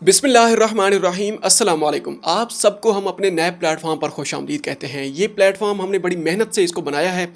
बिस्मिल्लाहिर्रहमानिर्रहीम अस्सलाम वालेकुम। आप सबको हम अपने नए प्लेटफॉर्म पर खुशामदीद कहते हैं। ये प्लेटफॉर्म हमने बड़ी मेहनत से इसको बनाया है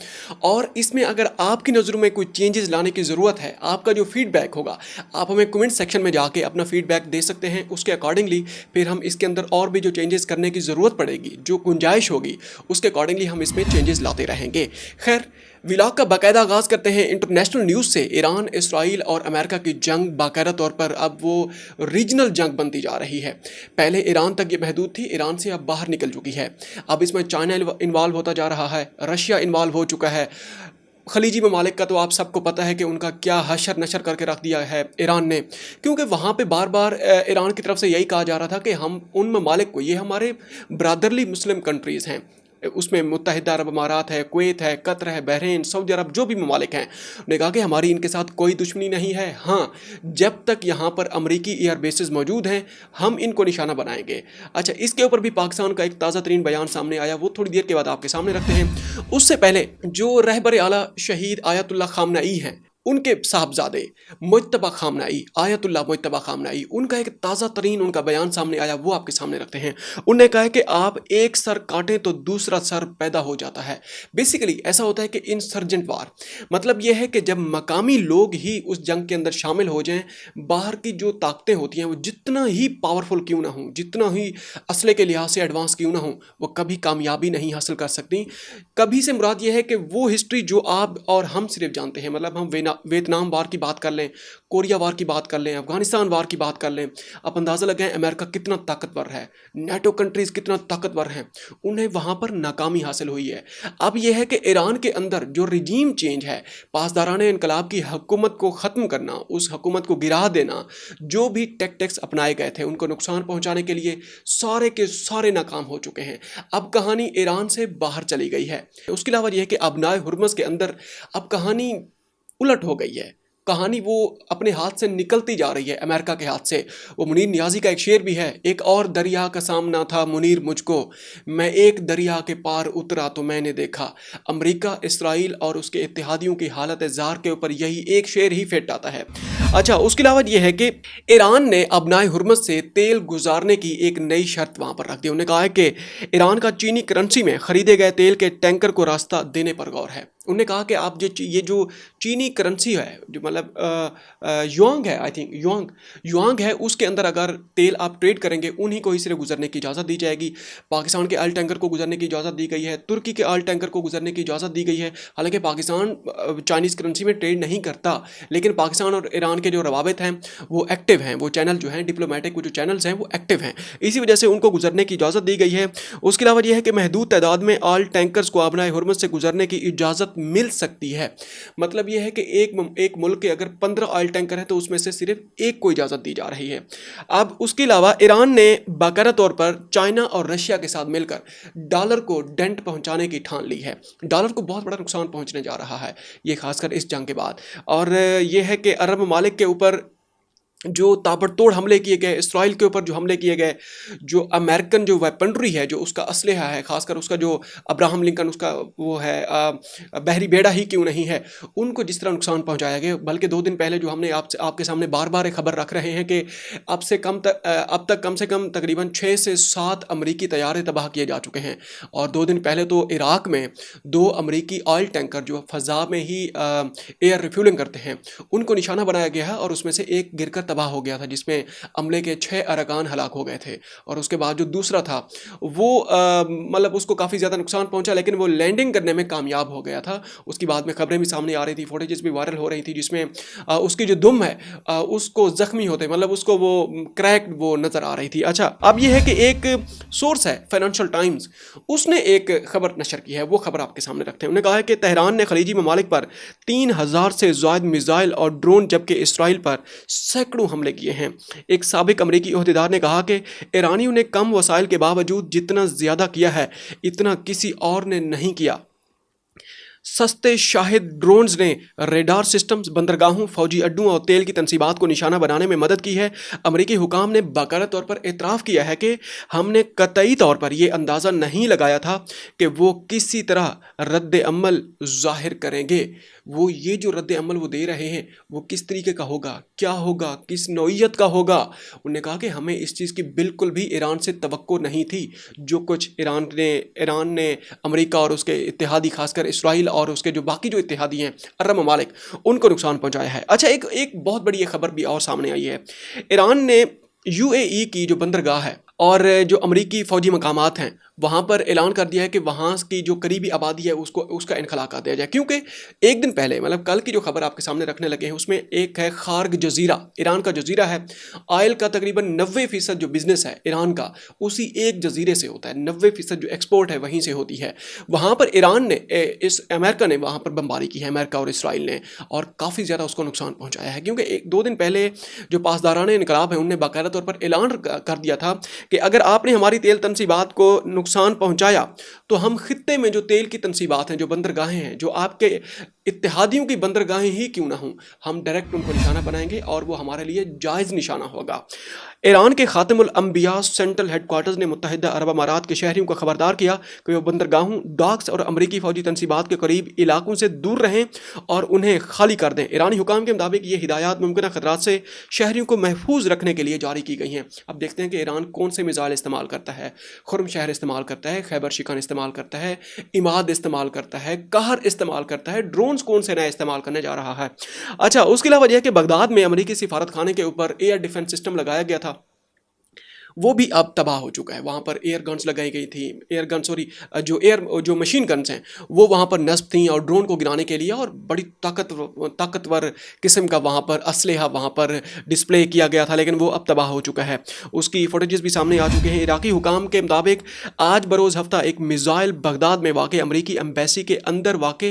और इसमें अगर आपकी नज़रों में कोई चेंजेस लाने की ज़रूरत है, आपका जो फीडबैक होगा, आप हमें कमेंट सेक्शन में जाके अपना फीडबैक दे सकते हैं। उसके अकॉर्डिंगली फिर हम इसके अंदर और भी जो चेंजेस करने की ज़रूरत पड़ेगी, जो गुंजाइश होगी, उसके अकॉर्डिंगली हम इसमें चेंजेस लाते रहेंगे। खैर, व्लॉग का बाकायदा आगाज़ करते हैं इंटरनेशनल न्यूज़ से। ईरान, इसराइल और अमेरिका की जंग बाकायदा तौर पर अब वो रीजनल जंग बनती जा रही है। पहले ईरान तक ये महदूद थी, ईरान से अब बाहर निकल चुकी है। अब इसमें चाइना इन्वॉल्व होता जा रहा है, रशिया इन्वॉल्व हो चुका है। खलीजी ममालिक का तो आप सबको पता है कि उनका क्या हशर नशर करके रख दिया है ईरान ने, क्योंकि वहाँ पे बार बार ईरान की तरफ से यही कहा जा रहा था कि हम उन ममालिक को, ये हमारे ब्रादरली मुस्लिम कंट्रीज़ हैं, उसमें मुत्तहिदा अरब अमारात है, कुवैत है, कतर है, बहरीन, सऊदी अरब, जो भी ममालिक हैं, उन्होंने कहा कि हमारी इनके साथ कोई दुश्मनी नहीं है। हाँ, जब तक यहाँ पर अमरीकी एयर बेसेस मौजूद हैं, हम इनको निशाना बनाएंगे। अच्छा, इसके ऊपर भी पाकिस्तान का एक ताज़ा तरीन बयान सामने आया, वो थोड़ी देर के बाद आपके सामने रखते हैं। उससे पहले जो रहबर आला शहीद आयतुल्लाह खामनई हैं, उनके साहबजादे Mojtaba Khamenei, Ayatollah Mojtaba Khamenei, उनका एक ताज़ा तरीन उनका बयान सामने आया, वो आपके सामने रखते हैं। उन्होंने कहा है कि आप एक सर काटें तो दूसरा सर पैदा हो जाता है। बेसिकली ऐसा होता है कि इंसर्जेंट वार, मतलब यह है कि जब मकामी लोग ही उस जंग के अंदर शामिल हो जाएं, बाहर की जो ताकतें होती हैं वो जितना ही पावरफुल क्यों ना हों, जितना ही असले के लिहाज से एडवांस क्यों ना हों, वो कभी कामयाबी नहीं हासिल कर सकती। कभी से मुराद ये है कि वो हिस्ट्री जो आप और हम सिर्फ जानते हैं, मतलब हम वियतनाम वार की बात कर लें, कोरिया वार की बात कर लें, अफगानिस्तान वार की बात कर लें, आप अंदाज़ा लगाएं अमेरिका कितना ताकतवर है, नेटो कंट्रीज़ कितना ताकतवर हैं, उन्हें वहाँ पर नाकामी हासिल हुई है। अब यह है कि ईरान के अंदर जो रिजीम चेंज है, पासदाराने इनकलाब की हुकूमत को ख़त्म करना, उस हुकूमत को गिरा देना, जो भी टैक्टिक्स अपनाए गए थे उनको नुकसान पहुँचाने के लिए, सारे के सारे नाकाम हो चुके हैं। अब कहानी ईरान से बाहर चली गई है। उसके अलावा यह है कि अबनाए हुर्मुज़ के अंदर अब कहानी उलट हो गई है। कहानी वो अपने हाथ से निकलती जा रही है, अमेरिका के हाथ से। वो मुनीर नियाज़ी का एक शेर भी है, एक और दरिया का सामना था मुनीर मुझको, मैं एक दरिया के पार उतरा तो मैंने देखा। अमेरिका, इसराइल और उसके इत्तेहादियों की हालत ज़ार के ऊपर यही एक शेर ही फिट आता है। अच्छा, उसके अलावा ये है कि ईरान ने अबनाए हुर्मुज़ से तेल गुजारने की एक नई शर्त वहाँ पर रख दी। उन्होंने कहा है कि ईरान का चीनी करेंसी में ख़रीदे गए तेल के टैंकर को रास्ता देने पर गौर है। उन्होंने कहा कि आप जो ये जो चीनी करेंसी है, जो मतलब युआंग है, आई थिंक युआंग है, उसके अंदर अगर तेल आप ट्रेड करेंगे, उन्हीं को ही सिर्फ गुजरने की इजाज़त दी जाएगी। पाकिस्तान के ऑयल टैंकर को गुजरने की इजाज़त दी गई है, तुर्की के ऑयल टैंकर को गुजरने की इजाज़त दी गई है। हालांकि पाकिस्तान चाइनीज़ करेंसी में ट्रेड नहीं करता, लेकिन पाकिस्तान और ईरान के जो रवाबित हैं वो एक्टिव हैं, वो चैनल जो हैं डिप्लोमेटिक, वो जो चैनल्स हैं वो एक्टिव हैं, इसी वजह से उनको गुजरने की इजाज़त दी गई है। उसके अलावा यह है कि महदूद तादाद में ऑयल टैंकर्स को अबनाए हुर्मुज़ से गुजरने की इजाज़त मिल सकती है। मतलब यह है कि एक मुल्क के अगर 15 ऑयल टैंकर हैं तो उसमें से सिर्फ एक को इजाज़त दी जा रही है। अब उसके अलावा ईरान ने बाकायदा तौर पर चाइना और रशिया के साथ मिलकर डॉलर को डेंट पहुंचाने की ठान ली है। डॉलर को बहुत बड़ा नुकसान पहुंचने जा रहा है, ये खासकर इस जंग के बाद। और यह है कि अरब ममालिक के ऊपर जो ताबड़तोड़ हमले किए गए, इसराइल के ऊपर जो हमले किए गए, जो अमेरिकन जो वेपनरी है, जो उसका असलहा है, खासकर उसका जो अब्राहम लिंकन उसका वो है बहरी बेड़ा ही क्यों नहीं है, उनको जिस तरह नुकसान पहुंचाया गया। बल्कि 2 दिन पहले जो हमने आपके सामने बार बार एक खबर रख रहे हैं कि अब तक कम से कम तकरीबन 6 से 7 अमरीकी तैयारे तबाह किए जा चुके हैं। और 2 दिन पहले तो इराक में 2 अमरीकी ऑयल टैंकर जो फ़ज़ा में ही एयर रिफ्यूलिंग करते हैं, उनको निशाना बनाया गया है और उसमें से एक गिरकर तबाह हो गया था, जिसमें अमले के 6 अरकान हलाक हो गए थे। और उसके बाद जो दूसरा था वो मतलब उसको काफ़ी ज़्यादा नुकसान पहुंचा, लेकिन वो लैंडिंग करने में कामयाब हो गया था। उसकी बाद में खबरें भी सामने आ रही थी, फुटेजेस भी वायरल हो रही थी, जिसमें उसकी जो दुम है उसको ज़ख्मी होते, मतलब उसको वो क्रैक वो नज़र आ रही थी। अच्छा, अब ये है कि एक सोर्स है फाइनेंशियल टाइम्स, उसने एक खबर नशर की है, वो खबर आपके सामने रखते हैं। उन्होंने कहा है कि तेहरान ने खलीजी ममालिक पर 3000 से ज़ायद मिसाइल और ड्रोन, जबकि इसराइल पर सैकड़ों हमले किए हैं। एक साबिक अमरीकी ओहदेदार ने कहा कि ईरानियों ने कम वसाइल के बावजूद जितना ज़्यादा किया है, इतना किसी और ने नहीं किया। सस्ते शाहिद ड्रोन्स ने रेडार सिस्टम्स, बंदरगाहों, फौजी अड्डों और तेल की तनसीबात को निशाना बनाने में मदद की है। अमरीकी हुकाम ने बाकायदा तौर पर एतराफ़ किया है कि हमने कतई तौर पर यह अंदाज़ा नहीं लगाया था कि वो किसी तरह रद्द अमल ज़ाहिर करेंगे। वो ये जो रद्द अमल वो दे रहे हैं वो किस तरीके का होगा, क्या होगा, किस नौइयत का होगा। उन्होंने कहा कि हमें इस चीज़ की बिल्कुल भी ईरान से तवक्को नहीं थी। जो कुछ ईरान ने अमेरिका और उसके इत्तेहादी, खासकर इसराइल और उसके जो बाकी जो इत्तेहादी हैं अरब ममालिक, उनको नुकसान पहुंचाया है। अच्छा, एक बहुत बड़ी खबर भी और सामने आई है। ईरान ने यूएई की जो बंदरगाह है और जो अमरीकी फ़ौजी मकामात हैं वहाँ पर ऐलान कर दिया है कि वहाँ की जो करीबी आबादी है उसका इनखला कर दिया जाए। क्योंकि एक दिन पहले, मतलब कल की जो खबर आपके सामने रखने लगे हैं, उसमें एक है खार्ग जजीरा, ईरान का जजीरा है। ऑयल का तकरीबन 90% जो बिज़नेस है ईरान का उसी एक जजीरे से होता है। 90% जो एक्सपोर्ट है वहीं से होती है। वहाँ पर ईरान ने अमेरिका ने वहाँ पर बमबारी की है, अमेरिका और इसराइल ने, और काफ़ी ज़्यादा उसको नुकसान पहुँचाया है। क्योंकि 1-2 दिन पहले जो पासदारान इनकलाब है उनने बाकायदा तौर पर ऐलान कर दिया था कि अगर आपने हमारी तेल तनसीबात को नुकसान पहुंचाया तो हम खित्ते में जो तेल की तनसीबात हैं, जो बंदरगाहें हैं, जो आपके इत्तेहादियों की बंदरगाहें ही क्यों ना हों, हम डायरेक्ट उनको निशाना बनाएंगे और वो हमारे लिए जायज़ निशाना होगा। ईरान के खातिमुल अंबिया सेंट्रल हेडक्वार्टर्स ने मुत्तहिदा अरब अमारात के शहरियों को खबरदार किया कि वो बंदरगाहों, डॉक्स और अमरीकी फौजी तनसीबात के करीब इलाकों से दूर रहें और उन्हें खाली कर दें। ईरानी हुकाम के मुताबिक ये हिदायत मुमकिन खतरात से शहरियों को महफूज रखने के लिए जारी की गई हैं। अब देखते हैं कि ईरान कौन से मिसाइल इस्तेमाल करता है। खुर्म शहर इस्तेमाल करता है, खैबर शिकान इस्तेमाल करता है, इमाद इस्तेमाल करता है, कहर इस्तेमाल करता है, ड्रोन्स कौन से नया इस्तेमाल करने जा रहा है। अच्छा, उसके अलावा यह कि बगदाद में अमरीकी सिफारत खाने के ऊपर एयर डिफेंस सिस्टम लगाया गया था, वो भी अब तबाह हो चुका है। वहाँ पर एयर गन्स लगाई गई थी, जो मशीन गन्स हैं वो वहाँ पर नस्ब थी और ड्रोन को गिराने के लिए, और बड़ी ताकतवर किस्म का वहाँ पर असलहा वहाँ पर डिस्प्ले किया गया था, लेकिन वो अब तबाह हो चुका है। उसकी फुटेजेस भी सामने आ चुके हैं। इराकी हुकाम के मुताबिक आज बरोज़ हफ्ता एक मिसाइल बगदाद में वाक़ अमरीकी एम्बेसी के अंदर वाक़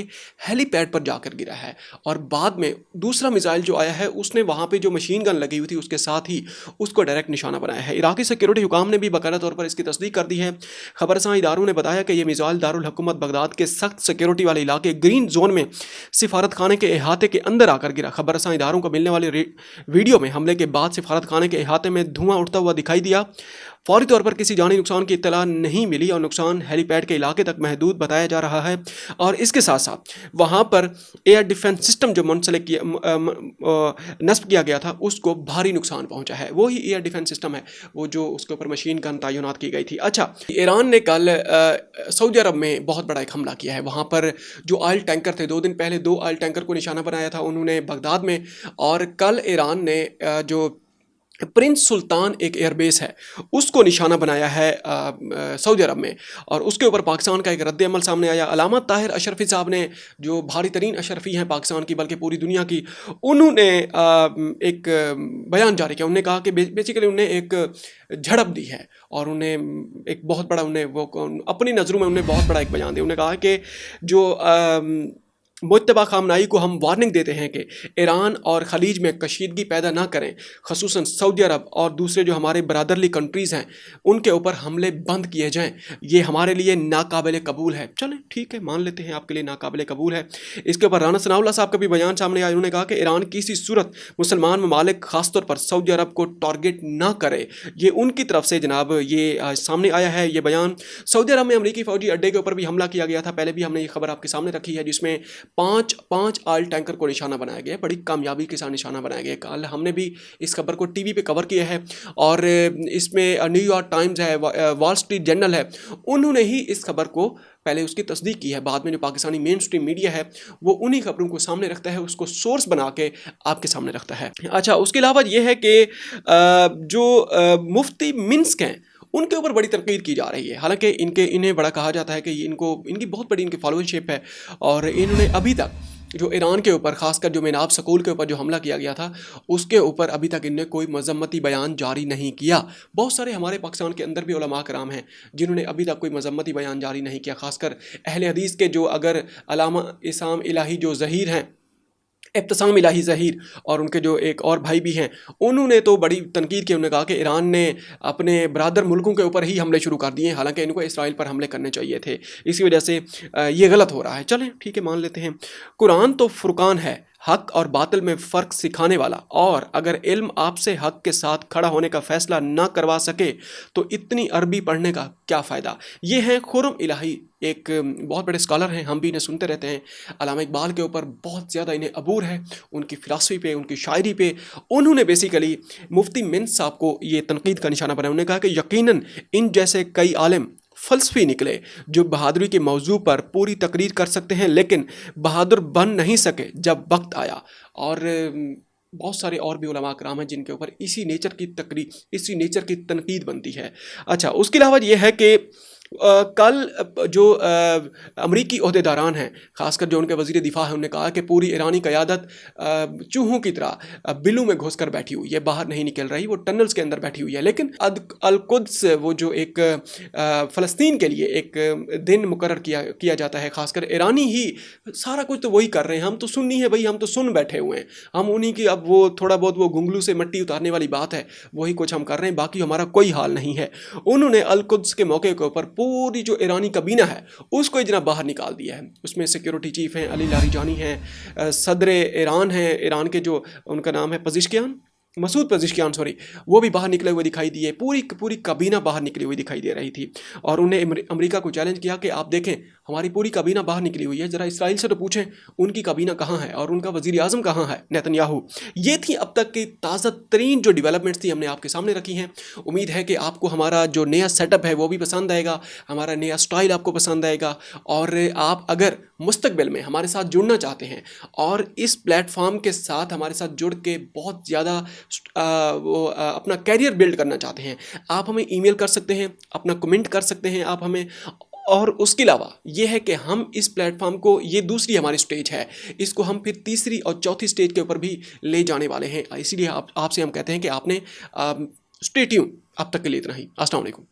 हेलीपैड पर जाकर गिरा है, और बाद में दूसरा मिसाइल जो आया है उसने वहाँ पर जो मशीन गन लगी हुई थी उसके साथ ही उसको डायरेक्ट निशाना बनाया है। इराकी सिक्योरिटी हुकाम ने भी बाकायदा तौर पर इसकी तस्दीक कर दी है। खबरसां इदारों ने बताया कि यह मिसाइल दारुल हुकूमत बगदाद के सख्त सिक्योरिटी वाले इलाके ग्रीन जोन में सिफारत खाने के अहाते के अंदर आकर गिरा। खबरसां इदारों को मिलने वाले वीडियो में हमले के बाद सिफारत खाने के अहाते में धुआं उठता हुआ दिखाई दिया। फौरी तौर पर किसी जानी नुकसान की इत्तला नहीं मिली और नुकसान हेलीपैड के इलाके तक महदूद बताया जा रहा है। और इसके साथ साथ वहाँ पर एयर डिफेंस सिस्टम जो नस्ब किया गया था उसको भारी नुकसान पहुँचा है। वही एयर डिफेंस सिस्टम है वो जो उसके ऊपर मशीन गन तैनात की गई थी। अच्छा, ईरान ने कल सऊदी अरब में बहुत बड़ा एक हमला किया है। वहाँ पर जो ऑयल टैंकर थे, 2 दिन पहले 2 ऑयल टैंकर को निशाना बनाया था उन्होंने बगदाद में, और कल ईरान ने जो प्रिंस सुल्तान एक एयरबेस है उसको निशाना बनाया है सऊदी अरब में, और उसके ऊपर पाकिस्तान का एक रद्द अमल सामने आया। अलामा ताहिर अशरफी साहब ने, जो भारी तरीन अशरफी हैं पाकिस्तान की बल्कि पूरी दुनिया की, उन्होंने एक बयान जारी किया। उन्होंने कहा कि बेसिकली उन्हें एक झड़प दी है और उन्हें एक बहुत बड़ा, उन्हें वो अपनी नज़रों में उन्हें बहुत बड़ा एक बयान दिया। उन्होंने कहा कि जो मुत्तबा खामनाई को हम वार्निंग देते हैं कि ईरान और खलीज में कशीदगी पैदा ना करें, खसूसन सऊदी अरब और दूसरे जो हमारे बरादरली कंट्रीज़ हैं उनके ऊपर हमले बंद किए जाएं। ये हमारे लिए नाकाबिले कबूल है। चलें ठीक है, मान लेते हैं आपके लिए नाकाबिले कबूल है। इसके ऊपर राना सनाउल्लाह साहब का भी बयान सामने आया। उन्होंने कहा कि ईरान किसी सूरत मुसलमान ममालिक ख़ासतौर पर सऊदी अरब को टारगेट ना करे। ये उनकी तरफ से जनाब ये सामने आया है ये बयान। सऊदी अरब में अमरीकी फ़ौजी अड्डे के ऊपर भी हमला किया गया था। पहले भी हमने ये खबर आपके सामने रखी है, जिसमें पांच ऑयल टैंकर को निशाना बनाया गया, बड़ी कामयाबी के साथ निशाना बनाया गया। कल हमने भी इस खबर को टीवी पे कवर किया है, और इसमें न्यूयॉर्क टाइम्स है, वॉल स्ट्रीट जर्नल है, उन्होंने ही इस खबर को पहले उसकी तस्दीक की है। बाद में जो पाकिस्तानी मेन स्ट्रीम मीडिया है वो उन्हीं खबरों को सामने रखता है, उसको सोर्स बना के आपके सामने रखता है। अच्छा, उसके अलावा ये है कि जो मुफ्ती मिन्स्क हैं उनके ऊपर बड़ी तनकीद की जा रही है। हालांकि इन्हें बड़ा कहा जाता है कि इनकी बहुत बड़ी इनकी फॉलोअरशिप है, और इन्होंने अभी तक जो ईरान के ऊपर, खासकर जो मेनाब स्कूल के ऊपर जो हमला किया गया था उसके ऊपर अभी तक इनने कोई मजम्मती बयान जारी नहीं किया। बहुत सारे हमारे पाकिस्तान के अंदर भी उलमा कराम हैं जिन्होंने अभी तक कोई मजम्मती बयान जारी नहीं किया। खासकर अहले हदीस के जो, अगर अलामा इसाम इलाही जो ज़हीर हैं इब्तिसाम इलाही ज़हीर और उनके जो एक और भाई भी हैं, उन्होंने तो बड़ी तनकीद की। उन्होंने कहा कि ईरान ने अपने बरादर मुल्कों के ऊपर ही हमले शुरू कर दिए हैं, हालांकि इनको इसराइल पर हमले करने चाहिए थे। इसी वजह से ये गलत हो रहा है। चलें ठीक है, मान लेते हैं। कुरान तो फुरकान है, हक और बातिल में फ़र्क सिखाने वाला, और अगर इल्म आपसे हक के साथ खड़ा होने का फ़ैसला ना करवा सके तो इतनी अरबी पढ़ने का क्या फ़ायदा। ये हैं खुर्रम इलाही, एक बहुत बड़े स्कॉलर हैं, हम भी इन्हें सुनते रहते हैं। अल्लामा इकबाल के ऊपर बहुत ज़्यादा इन्हें अबूर है, उनकी फ़िलासफ़ी पे, उनकी शायरी पे। उन्होंने बेसिकली मुफ्ती मिंट साहब को ये तनकीद का निशाना बनाया। उन्होंने कहा कि यकीनन इन जैसे कई आलिम फ़लसफ़ी निकले जो बहादुरी के मौजू पर पूरी तकरीर कर सकते हैं, लेकिन बहादुर बन नहीं सके जब वक्त आया। और बहुत सारे और भी उलमा कराम हैं जिनके ऊपर इसी नेचर की तकरीर, इसी नेचर की तनकीद बनती है। अच्छा, उसके अलावा ये है कि कल जो अमरीकी ओहदेदारान हैं, ख़ासकर जो उनके वज़ीर दिफ़ा हैं, उन्होंने कहा कि पूरी ईरानी क़यादत चूहों की तरह बिलों में घुस कर बैठी हुई है, बाहर नहीं निकल रही, वो टनल्स के अंदर बैठी हुई है। लेकिन अल-कुद्स, वो जो एक फ़लस्तीन के लिए एक दिन मुकर्रर किया जाता है, ख़ासकर ईरानी ही सारा कुछ तो वही कर रहे हैं। हम तो सुन्नी है भाई, हम तो सुन बैठे हुए हैं, हम उन्हीं की अब वो थोड़ा बहुत वो घुंघलू से मिट्टी उतारने वाली बात है, वही कुछ हम कर रहे हैं, बाकी हमारा कोई हाल नहीं है। उन्होंने अल-कुद्स के मौके के ऊपर पूरी जो ईरानी कबीना है उसको इतना बाहर निकाल दिया है। उसमें सिक्योरिटी चीफ हैं, अली लारिजानी हैं, सदर ईरान हैं, ईरान के जो उनका नाम है मसूद पज़िशकियान, सॉरी, वो भी बाहर निकले हुए दिखाई दिए। पूरी पूरी कबीना बाहर निकली हुई दिखाई दे रही थी। और उन्हें अमेरिका को चैलेंज किया कि आप देखें हमारी पूरी कबीना बाहर निकली हुई है, ज़रा इसराइल से तो पूछें उनकी कबीना कहाँ है और उनका वज़ीर आज़म कहाँ है, नेतन्याहू। ये थी अब तक की ताज़ा तरीन जो डेवलपमेंट्स थी, हमने आपके सामने रखी हैं। उम्मीद है कि आपको हमारा जो नया सेटअप है वो भी पसंद आएगा, हमारा नया स्टाइल आपको पसंद आएगा। और आप अगर मुस्तकबिल में हमारे साथ जुड़ना चाहते हैं और इस प्लेटफॉर्म के साथ हमारे साथ जुड़ के बहुत ज़्यादा अपना कैरियर बिल्ड करना चाहते हैं, आप हमें ईमेल कर सकते हैं, अपना कमेंट कर सकते हैं आप हमें। और उसके अलावा ये है कि हम इस प्लेटफॉर्म को, ये दूसरी हमारी स्टेज है, इसको हम फिर तीसरी और चौथी स्टेज के ऊपर भी ले जाने वाले हैं। इसीलिए आपसे हम कहते हैं कि आपने स्टे ट्यून। अब तक के लिए इतना ही। अस्सलाम वालेकुम।